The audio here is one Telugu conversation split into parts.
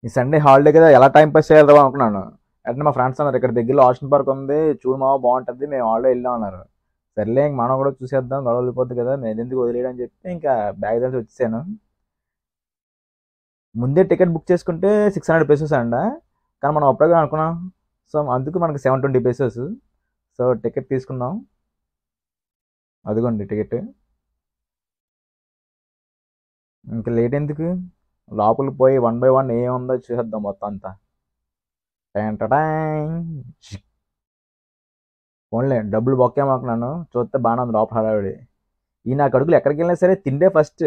ఈ సండే హాలిడే కదా ఎలా టైం పాస్ చేయాలి అనుకున్నాను. అంటే మా ఫ్రెండ్స్ అన్నారు ఇక్కడ దగ్గరలో ఆషన్ పార్క్ ఉంది చూడు మావ బాగుంటుంది, మేము హాలిడే వెళ్ళాం అన్నారు. సర్లే ఇంక మనం కూడా చూసేద్దాం గొడవ వెళ్ళిపోద్ది కదా, నేను ఎందుకు వదిలేయడం అని చెప్పి ఇంకా బ్యాగ్ తెలిసి వచ్చేసాను. ముందే టికెట్ బుక్ చేసుకుంటే 600 pesos అండ, కానీ మనం అప్పుడే అనుకున్నాం. సో అందుకు మనకి 720 pesos. సో టికెట్ తీసుకుందాం, అదిగోండి టికెట్. ఇంకా లేట్ ఎందుకు, లోపలికి పోయి 1 by 1 ఏముందో చూసేద్దాం మొత్తం అంతా. ఫోన్లే డబ్బులు బొక్కేమాకున్నాను, చూస్తే బాగానే ఉంది లోపల హడావిడి. ఈ నా కడుగులు ఎక్కడికి వెళ్ళినా సరే తిండే ఫస్ట్.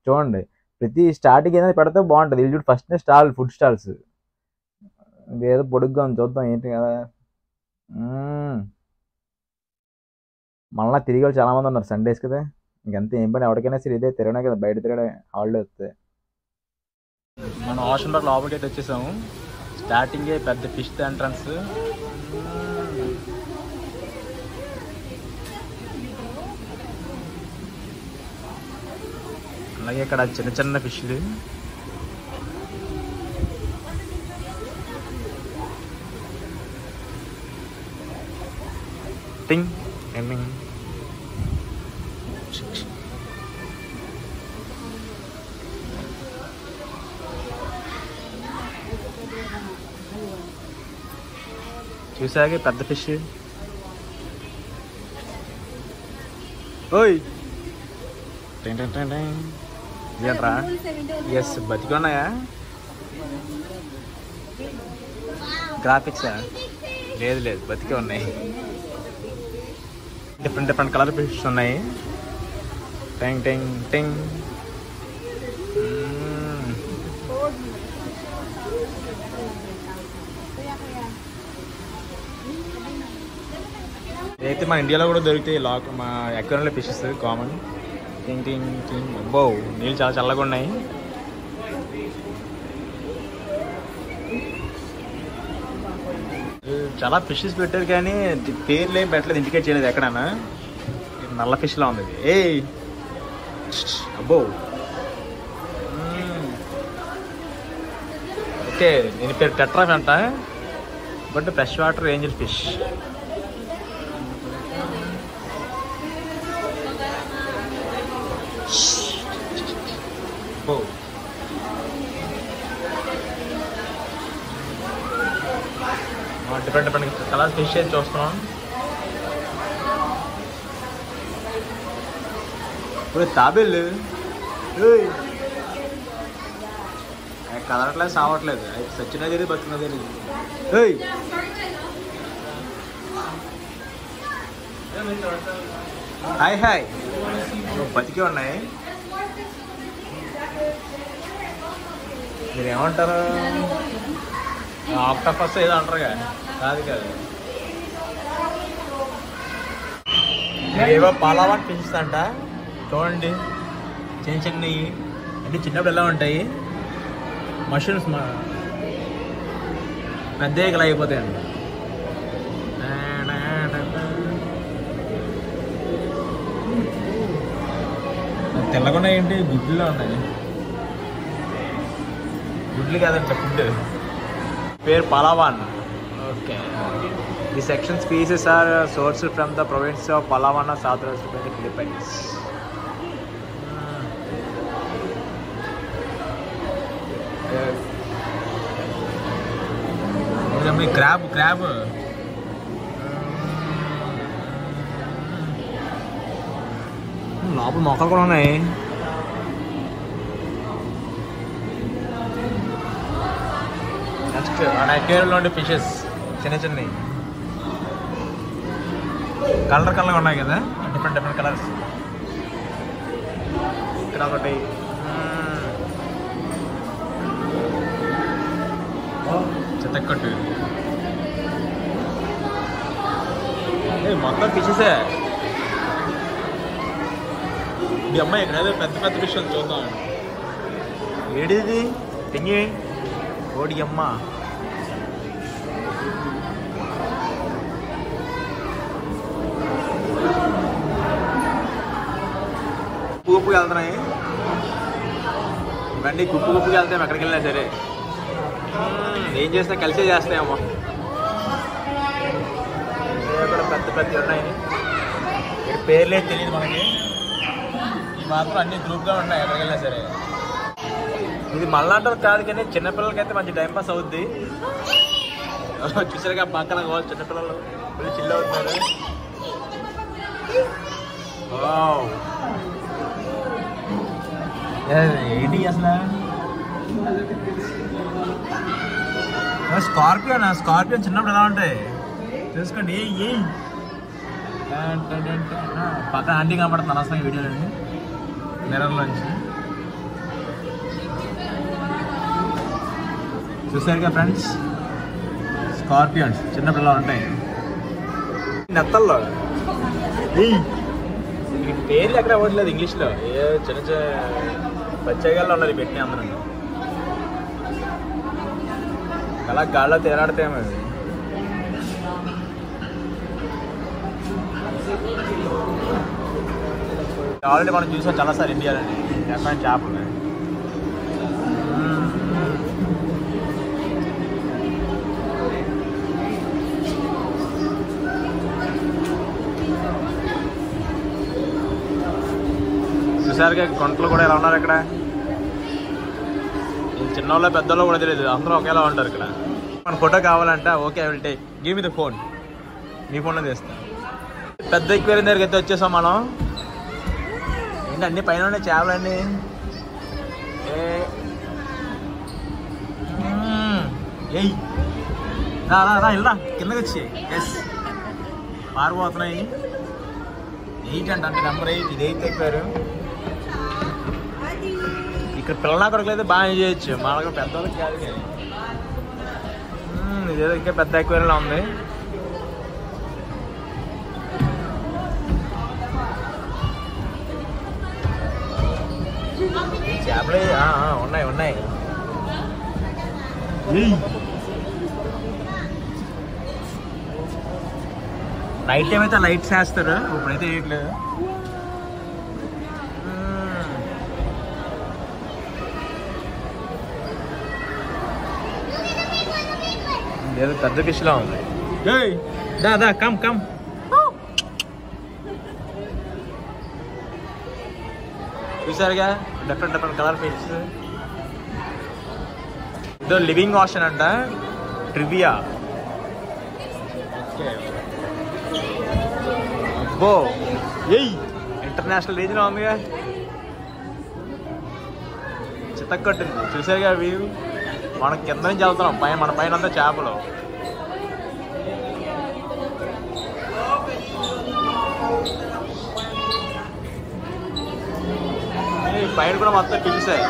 చూడండి ప్రతి స్టార్టింగ్ ఏదైనా పెడితే బాగుంటుంది. వీళ్ళు చూడు ఫస్ట్ స్టాల్, ఫుడ్ స్టాల్స్. ఏదో పొడుగ్గా ఉంది చూద్దాం ఏంటి కదా. మళ్ళీ తిరిగి వాళ్ళు చాలామంది ఉన్నారు సండేస్ కదా, ఇంకంతే ఏం పని ఎవరికైనా సరే ఇదే తిరగనే కదా, బయట తిరగడే హాలిడే వస్తే. మనం ఆషన్ పార్క్ లోపలికి అయితే వచ్చేసాము. స్టార్టింగే పెద్ద ఫిష్ ఎంట్రన్స్. అలాగే ఇక్కడ చిన్న చిన్న ఫిష్లు. టింగ్ ఎండింగ్. చూసాకే పెద్ద ఫిష్. ఓయ్ ఏంట్రా? ఎస్ బతికి ఉన్నాయా? గ్రాఫిక్సా? లేదు లేదు బతికే ఉన్నాయి. డిఫరెంట్ డిఫరెంట్ కలర్ ఫిష్ ఉన్నాయి. టెంగ్ టెంగ్ టెంగ్. అయితే మన ఇండియాలో కూడా దొరుకుతాయి మా అక్వేరియంలో ఫిషెస్ కామన్. టింగ్ టింగ్ టింగ్. అబ్బో నీళ్ళు చాలా చల్లగా ఉన్నాయి. చాలా ఫిషెస్ పెట్టారు కానీ పేర్లు ఏం పెట్టలేదు, ఇండికేట్ చేయలేదు ఎక్కడన్నా. నల్ల ఫిష్లా ఉంది ఏ. అబ్బో ఓకే, దీని పేరు టెట్రాఫ్ అంట, but fresh water Angel fish. Different different colours fish అయితే చూస్తున్నాం. ఇప్పుడు తాబేళ్ళు కదలట్లేదు, సావట్లేదు. సచ్చినా తెలియదు బతుకున్నా తెలియదు. హాయ్ హాయ్, బతికే ఉన్నాయి. మీరు ఏమంటారు? ఆక్టోపస్ ఏదో అంటారుగా, కాదు కాదు. ఏవో పాలావాన్ ఫిషెస్ అంట, చూడండి చిన్న చిన్నవి. అంటే చిన్నప్పుడు ఎలా ఉంటాయి మష్రూమ్స్, పెద్దగా ఇలా అయిపోతాయండి. తెల్లకుండా ఏంటి గుడ్లులో ఉన్నాయి. గుడ్లు కాదంట ఫుడ్. పేరు పలావాన్. ఓకే, ఈ section species are sourced from the province of Palawan, south west Philippines. Crab crab లోపల మొక్కలు కూడా ఉన్నాయి. నెక్స్ట్ మన అక్వేరియంలో ఉండే ఫిషెస్ చిన్న చిన్నవి కలర్ కలర్గా ఉన్నాయి కదా, డిఫరెంట్ డిఫరెంట్ కలర్స్. ఇక్కడ ఒకటి చిత్తకొట్టు. మొత్తం ఫిషెసే. ఈ అమ్మాయి ఇక్కడ పెద్ద పెద్ద ఫిషెస్ చూద్దాం. ఏడిది టింగి ఓడి అమ్మ. కుప్పుకి వెళ్తున్నాయి ఇవన్నీ, కుప్పుకి వెళ్తాం ఎక్కడికి వెళ్ళినా సరే. ఏం చేసినా కలిసే చేస్తాయేమో. ఇక్కడ పెద్ద పెద్ద ఉన్నాయి, ఇక్కడ పేర్లేదు తెలియదు మనకి. ఈ మాత్రం అన్ని గ్రూప్గా ఉన్నాయి ఎక్కడికి వెళ్ళినా సరే. ఇది మళ్ళాంటారు కాదు కానీ చిన్నపిల్లలకైతే మంచి టైంపాస్ అవుద్ది. చూసారుగా పక్కన చిన్నపిల్లలు ఫుల్ చిల్ అవుతున్నారు. ఏంటి అసలు స్కార్పియోన్ చిన్నప్పుడు ఎలా ఉంటాయి తెలుసుకోండి. ఏ పక్కన ఆంటీ కనపడుతుంది అసలు వీడియోలో మిర్రర్లోంచి. చూసారుగా ఫ్రెండ్స్, స్కార్పియోన్స్ చిన్నపిల్లలు ఉంటాయి నెత్తల్లో. పేర్లు ఎక్కడ అవ్వట్లేదు ఇంగ్లీష్లో, ఏ చిన్న చిన్న బచ్చగాళ్ళు ఉన్నది పెట్టిన అందరూ అలా గాల్లో తేలాడితేమో. ఆల్రెడీ మనం చూసాం చాలాసార్లు ఇండియాలోని ఎక్కడ చేపలు. చూసారుగా గుంటలు కూడా ఎలా ఉన్నారు ఇక్కడ. చిన్నోళ్ళు పెద్దోళ్ళు కూడా తెలియదు, అందరూ ఒకేలా ఉంటారు ఇక్కడ. మన ఫోటో కావాలంటే okay I will take, give me the phone. మీ ఫోన్లో తీస్తాం. పెద్ద ఎక్వేరియం దగ్గరికి అయితే వచ్చేసాం మనం. ఏంటి అన్ని పైన ఉన్నాయి చేపలన్నీ. ఏయ్ రా ఇలా కిందకి వచ్చి. ఎస్ మారిపోతున్నాయి. 8 అంటే నెంబర్ 8. ఇది 8th ఎక్వేరియం. ఇక్కడ పిల్లల కొరకు అయితే బాగా ఎంజాయ్ చేయొచ్చు, మనకు పెద్దవాళ్ళకి కాదు. కానీ ఇదేదో ఇంకా పెద్ద ఎక్వేరియంలో ఉంది. చేపలే ఉన్నాయి. నైట్ టైం అయితే లైట్స్ వేస్తారు, ఇప్పుడైతే వేయట్లేదు. ఏదో పెద్ద ఫిష్లా ఉంది. దా కమ్ చూసారుగా డిఫరెంట్ కలర్ ఫిష్. ఇదో లివింగ్ ఆషన్ అంట, ట్రివియా. అబ్బో ఇంటర్నేషనల్ రేంజ్లో ఉందిగా, చిత్తకొట్టింది. చూసారుగా వ్యూ. మనం కింద నుంచి వెళ్తున్నాం, మన పైన అంతా చేపలు. పైన కూడా మొత్తం పిలిచాయి.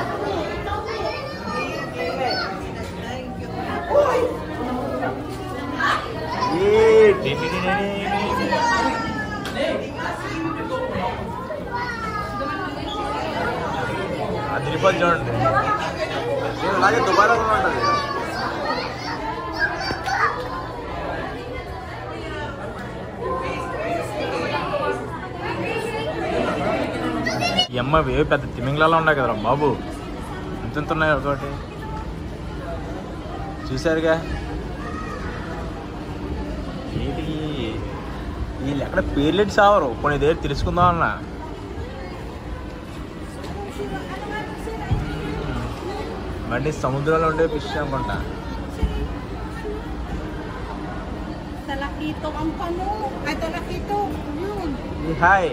అది తిరుపతి చూడండి, అలాగే దుబాయ్లో ఉంటుంది. ఎమ్మ వేవి పెద్ద తిమింగ్లాలో ఉన్నాయి కదరా బాబు, ఎంత ఉన్నాయి ఒకటి. చూసారుగా ఏంటి వీళ్ళు ఎక్కడ పేర్లెట్ సావరు, కొన్ని దగ్గర తెలుసుకుందాం అన్న. మళ్ళీ సముద్రంలో ఉండే ఫిష్ అనుకుంటా. హాయ్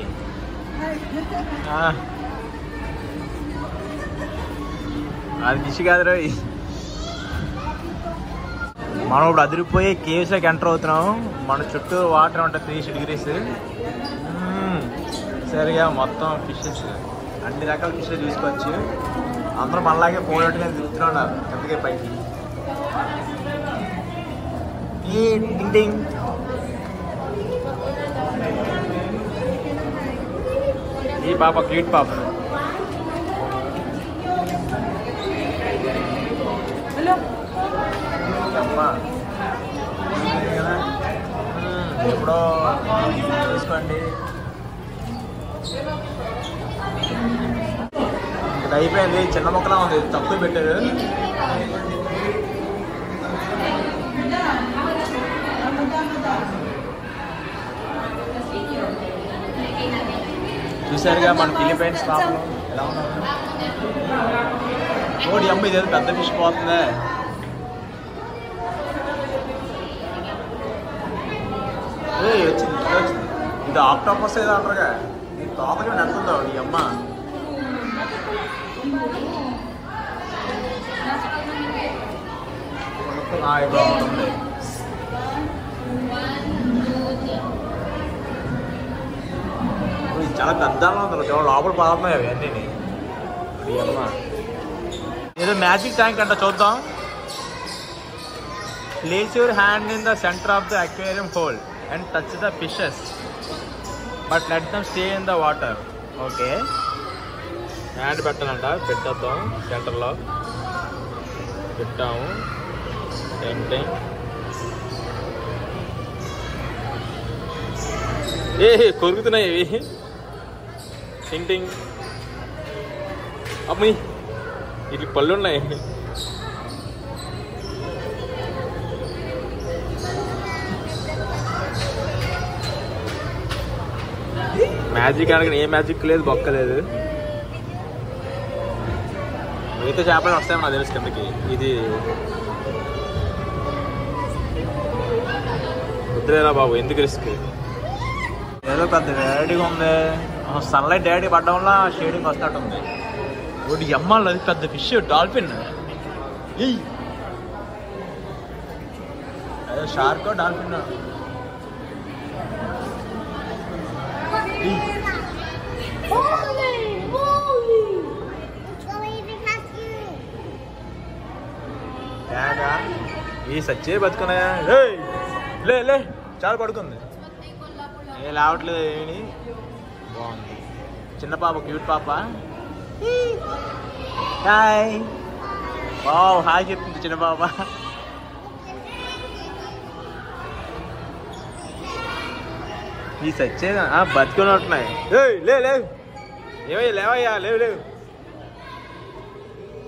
అది ఫిష్ కాదు రోయ్. మనం ఇప్పుడు అదిరిపోయి కేవ్స్లోకి ఎంటర్ అవుతున్నాం. మన చుట్టూ వాటర్ ఉంటుంది 3 degrees. సరిగా మొత్తం ఫిషెస్, అన్ని రకాల ఫిషెస్ చూసుకోవచ్చు. అందరూ మనలాగే పోయినట్టుగా తిరుగుతూ ఉన్నారు కిందకి పైకి. టింగ్ ఈ పాప క్యూట్ పాప. అమ్మా ఎప్పుడో తీసుకోండి. ఇది అయిపోయింది, చిన్న మొక్కలా ఉంది, తక్కువ పెట్టారు. చూసారుగా మన ఫిలిపైన్స్ పాపలు ఎలా ఉన్నారు. ఓడి అమ్మ ఇదేదో పెద్ద ఫిష్ పోతుందే. వచ్చింది ఇది ఆక్టోపస్ ఏదో అంటారుగా, ఇది తోకగా నడుతుందో ఈ అమ్మ. ఉంటుంది చాలా పెద్ద ఉంది, లోపల పాడుతున్నాయి అవి అన్నీ. ఈ అమ్మ ఏదో మ్యాజిక్ ట్యాంక్ అంట, చూద్దాం. Place your hand in the centre of the aquarium hole and touch the fishes but let them stay in the water. Okay, hand పెట్టాలంట, పెట్టేద్దాం. సెంటర్లో పెట్టాము. ఏ కొరుకుతున్నాయి ఇవి. టింగ్ టింగ్. అమ్మి ఇట్లా పళ్ళు ఉన్నాయి. మ్యాజిక్ అనగా ఏ మ్యాజిక్ లేదు, బొక్క లేదు. మిగతా చేపలు వస్తాయి నాకు తెలుసు కిందకి. ఇది వద్దులేరా బాబు, ఎందుకు రిస్క్. ఏదో పెద్ద వేడిగా ఉంది. సన్లైట్ డైరెక్ట్ పడడం వల్ల షేడింగ్ వస్తున్నట్టుంది. ఒకటి ఎమ్మాలి, అది పెద్ద ఫిష్, డాల్ఫిన్. అదే షార్క్ డాల్ఫిన్. ఈ సచ్చే బతుకున్నాయా? లే లే చాలా పడుకుంది, ఏ లేవట్లేదు. ఏమి బాగుంది. చిన్న పాప, క్యూట్ పాప. హాయ్. వావ్, హాయ్ చెప్తుంది చిన్న పాప. ఈ సచ్చే బతుకుని ఉంటున్నాయి. లే లేవు, ఏమయ్యా లేవయ్యా, లేవు లేవు.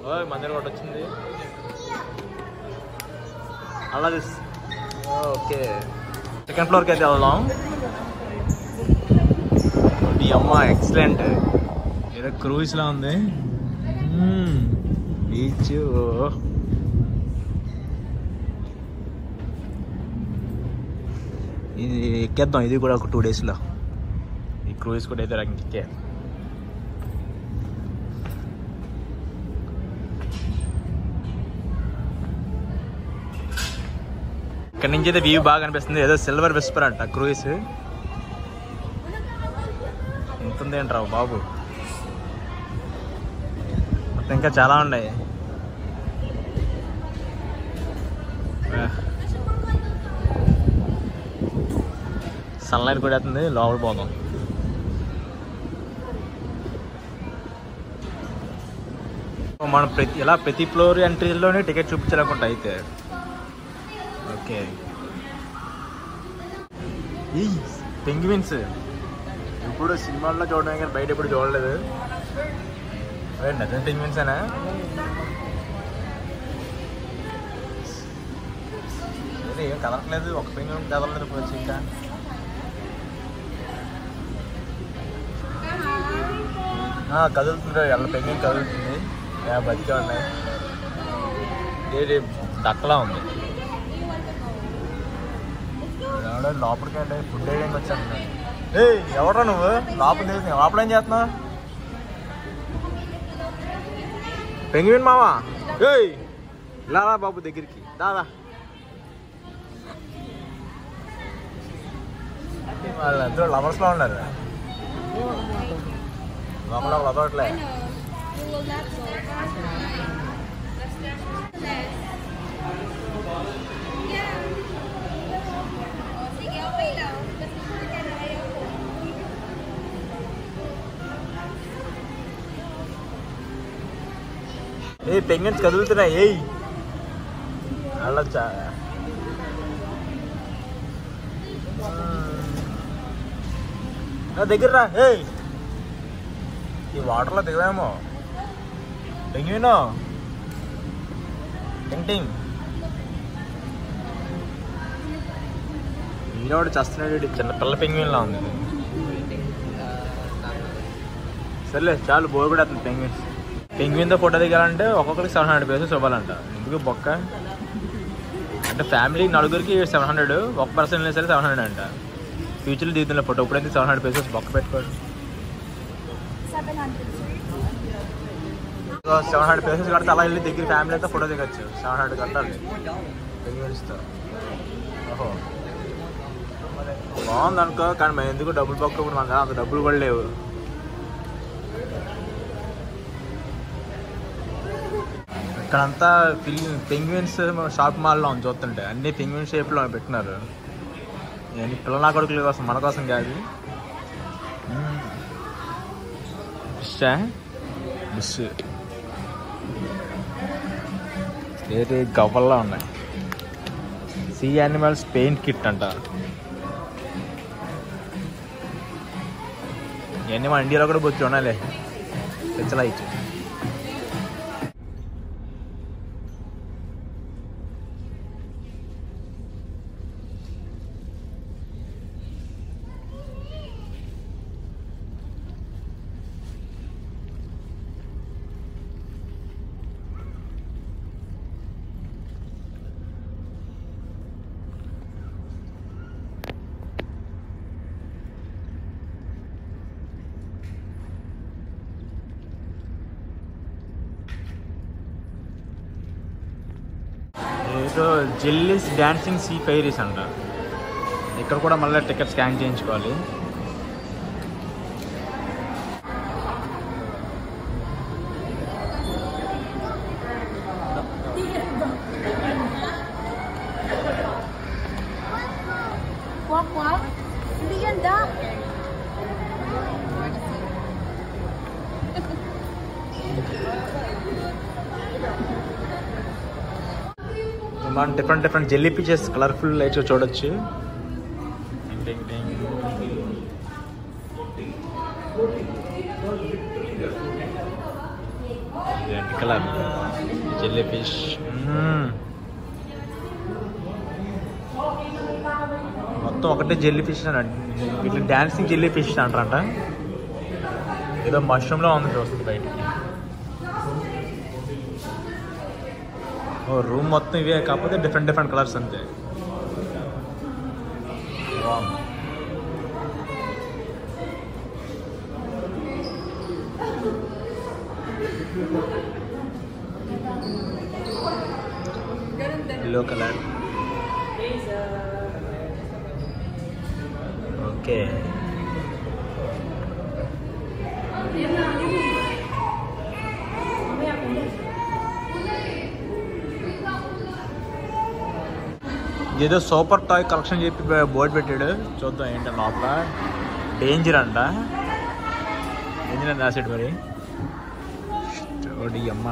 ఓ మందిరం కూడా వచ్చింది. అలా ఓకే, సెకండ్ ఫ్లోర్కి అయితే వెళ్దాం. ఈ అమ్మ ఎక్సలెంట్, ఏదో క్రూజ్లా ఉంది. బీచ్. ఇది ఎక్కేద్దాం, ఇది కూడా ఒక 2 daysలో. ఈ క్రూజ్ కూడా అయితే ఎక్కే. ఇక్కడ నుంచి అయితే వ్యూ బాగా అనిపిస్తుంది. ఏదో సిల్వర్ విస్పర్ అంట క్రూయిస్. ఉంటుంది ఏంట్రావు బాబు, మొత్తం ఇంకా చాలా ఉన్నాయి. సన్లైట్ కూడా అవుతుంది. లోపల పోదాం. మనం ప్రతి ఫ్లోర్ ఎంట్రీలోనే టికెట్ చూపించాలనుకుంటా అయితే. ఓకే, ఈ పెంగ్విన్స్ ఇప్పుడు సినిమాల్లో చూడడం కానీ బయట ఎప్పుడు చూడలేదు. నిజం పెంగ్విన్స్ అనా? ఏం కదలట్లేదు, ఒక పెంగ్విన్ కదలలేదు. పోవచ్చు ఇంకా కదులుతుంది, ఎల్ల పెంగ్విన్ కదులుతుంది. బతికే ఉన్నాయి. దక్కలా ఉంది. లోపలికి అంటే ఫుడ్ వేయడానికి వచ్చాను. ఎవరా నువ్వు? లోపల తెలిసి లోపల ఏం చేస్తున్నావు? పెంగ్విన్ మావా, ఇలా బాబు దగ్గరికి దాదా. వాళ్ళందరూ లవర్స్లో ఉన్నారు. లోపల వదలట్లే. పెంగ్విన్స్ కదులుతున్నాయి. అల్లొచ్చా? దగ్గర రా. ఈ వాటర్లో దిగవేమో. పెంగ్విన్ టింగ్ టింగ్. ఈరోడు చేస్తున్నాడు. చిన్న పిల్ల పెంగ్విన్లా ఉంది. సర్లే చాలు, బోర్ కూడా అవుతుంది. పెంగ్విన్తో ఫోటో దిగాలంటే ఒక్కొక్కరికి 700 pesos ఇవ్వాలంట. ఎందుకు బొక్క అంటే ఫ్యామిలీ నలుగురికి 700, ఒక పర్సన్ వెళ్ళినా సరే 700 అంట. ఫ్యూచర్లో దిగుతున్న ఫోటో ఇప్పుడైతే 700 pesos బొక్క పెట్టుకోండి. 700 pesos కడితే అలా వెళ్ళి దగ్గర ఫ్యామిలీ అయితే ఫోటో దిగచ్చు. 700 కట్టాలి పెంగ్విన్స్తో. ఓహో బాగుంది అనుకో, కానీ మేము ఎందుకు డబ్బులు బొక్క, ఇప్పుడు మాకు అంత డబ్బులు కూడా లేవు. ఇక్కడంతా పెంగ్విన్స్ షాప్ మాల్లో ఉంది చూస్తుంటే, అన్ని పెంగ్విన్ షేప్లో పెట్టినారు. ఇవన్నీ పిల్లల కొడుకుల కోసం, మన కోసం కాదు. డిష్ వేరే గవ్వల్లా ఉన్నాయి. సీ యానిమల్స్ పెయింట్ కిట్ అంట. ఇవన్నీ మన ఇండియాలో కూడా బొచ్చు ఉన్నాయిలే, తెచ్చలా ఇచ్చు. ఏదో జెల్లీస్ డాన్సింగ్ సీ ఫైరీస్ అంట. ఇక్కడ కూడా మళ్ళీ టికెట్ స్కాన్ చేయించుకోవాలి. మనం different jelly fishes colourful lights చూడొచ్చు. Red colour jelly fish. మొత్తం ఒకటే జెల్లీ ఫిష్ అన్నట్టు. వీళ్ళు డాన్సింగ్ జెల్లీ ఫిష్ అంటారంట. ఏదో మష్రూమ్లో ఉంది చూస్తుంది బయటికి. రూమ్ మొత్తం ఇవే, కాకపోతే డిఫరెంట్ కలర్స్ అంతే. Yellow colour. ఓకే ఏదో సూపర్ టాయ్ కలెక్షన్ చెప్పి బోర్డు పెట్టాడు. చూద్దాం ఏంటో లోపల. డేంజర్ అంట. డేంజర్ అని రాసాడు మరి. ఓడి అమ్మ,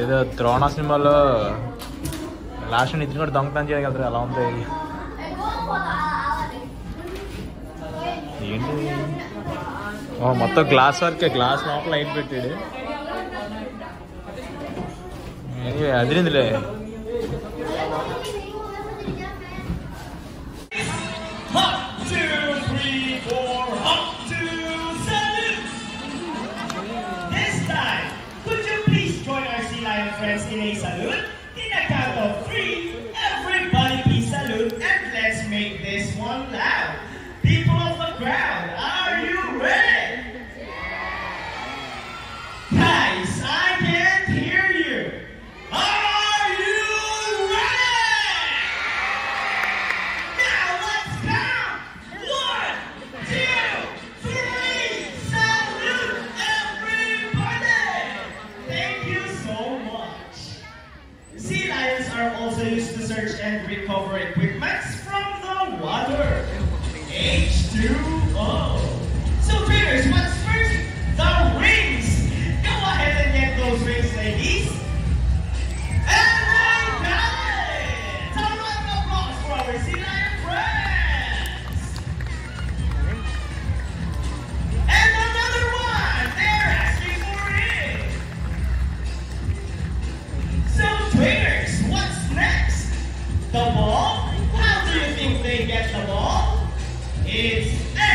ఏదో ద్రోణ సినిమాలో లాస్ట్ నిద్ర కూడా దొంగతనం చేయగలుగుతారు, అలా ఉంది. ఏంటి మొత్తం గ్లాస్ వర్కే, గ్లాస్ లోపల లైట్ పెట్టాడు. అదిరిందిలే. Friends in a salute. In a count of 3, everybody please salute and let's make this one loud. People of the crowd, are you ready? Guys, I can't hear you. Are you ready? Now let's count. 1, 2, 3. Salute everybody. Thank you so much. Sea lions are also used to search and recover equipment from the water. H2O. So traders, what's first? The rings. Go ahead and get those rings, ladies. And they got it. A round of applause for our sea lion friends. And another one. They're asking for it. So traders, what's next? The ball? How do you think they get the ball? It's A,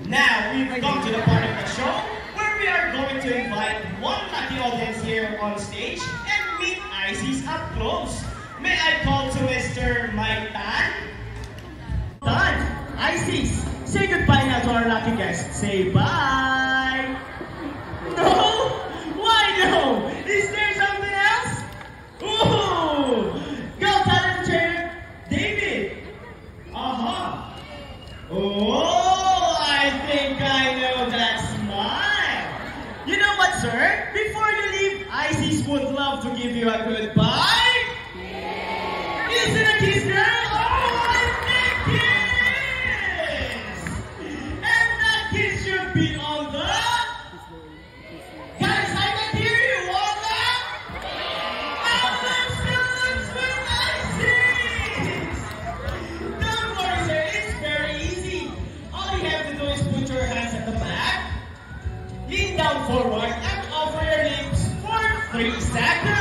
Now we've come to the part of the show where we are going to invite one lucky audience here on stage and meet Ices up close. May I call to Mr. Mike Tan? Tan, Ices, say goodbye now to our lucky guests. Say bye. No? Why no? Is there something else? Ooh! Go talent trainer, David. Oh, I think I know that smile. You know what, sir? Before you leave, Ices would love to give you a goodbye. Is it a kiss, girl? Oh, it's a kiss! And that kiss should be on the... Guys, I can hear you on the... Don't worry, sir. It's very easy. All you have to do is put your hands at the back, lean down forward, and offer your lips for 3 seconds.